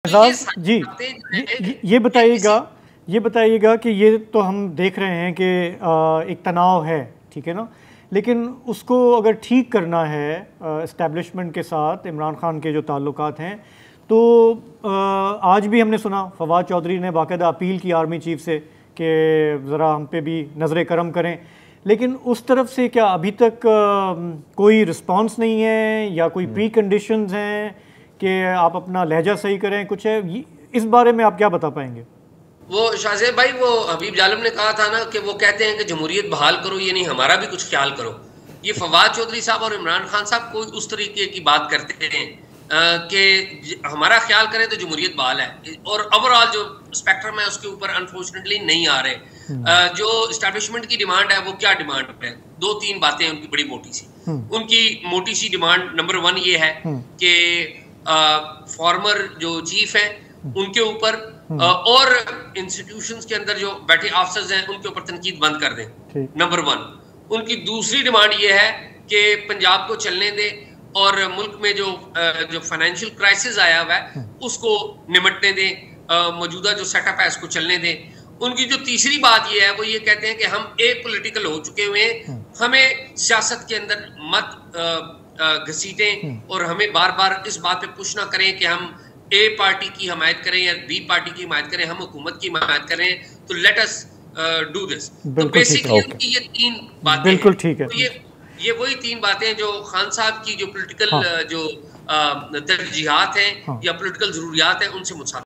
तो ये एजाज सारी जी, बातें जो है ये ये किसी बताइएगा कि ये तो हम देख रहे हैं कि एक तनाव है, ठीक है ना, लेकिन उसको अगर ठीक करना है इस्टेब्लिशमेंट के साथ, इमरान खान के जो ताल्लुकात हैं, तो आज भी हमने सुना फवाद चौधरी ने बाकायदा अपील की आर्मी चीफ से कि ज़रा हम पे भी नज़र करम करें, लेकिन उस तरफ से क्या अभी तक कोई रिस्पांस नहीं है या कोई प्री कंडीशंस हैं कि आप अपना लहजा सही करें, कुछ है इस बारे में आप क्या बता पाएंगे? वो शाहजेब भाई, वो हबीब जालम ने कहा था ना कि वो कहते हैं कि जमहूरियत बहाल करो, ये नहीं हमारा भी कुछ ख्याल करो। ये फवाद चौधरी साहब और इमरान खान साहब कोई उस तरीके की बात करते हैं कि हमारा ख्याल करें तो जमहूरियत बहाल है, और ओवरऑल जो स्पेक्ट्रम है उसके ऊपर अनफॉर्चुनेटली नहीं आ रहे। जो इस्टेब्लिशमेंट की डिमांड है वो क्या डिमांड है? दो तीन बातें उनकी बड़ी मोटी सी। उनकी मोटी सी डिमांड नंबर 1 ये है कि फॉर्मर जो चीफ है उनके ऊपर और इंस्टीट्यूशंस के अंदर जो बैठे ऑफिसर्स हैं उनके ऊपर तनकीद बंद कर दें, नंबर 1। उनकी दूसरी डिमांड ये है कि पंजाब को चलने दें और मुल्क में जो फाइनेंशियल क्राइसिस आया हुआ है उसको निमटने दें, मौजूदा जो सेटअप है उसको चलने दें। उनकी जो तीसरी बात ये है वो ये कहते हैं कि हम एपॉलिटिकल हो चुके हुए हैं, हमें सियासत के अंदर मत घसीटें और हमें बार बार इस बात पे पुश ना करें कि हम ए पार्टी की हमायत करें या बी पार्टी की हमायत करें, हम हुकूमत की हमायत करें, तो लेट अस डू दिस। तो बेसिकली उनकी ये 3 बातें बिल्कुल हैं। ठीक है। तो ये वही 3 बातें जो खान साहब की जो पॉलिटिकल हाँ, जो तरजीहात हैं हाँ। या पॉलिटिकल जरूरियात हैं उनसे मुताबिक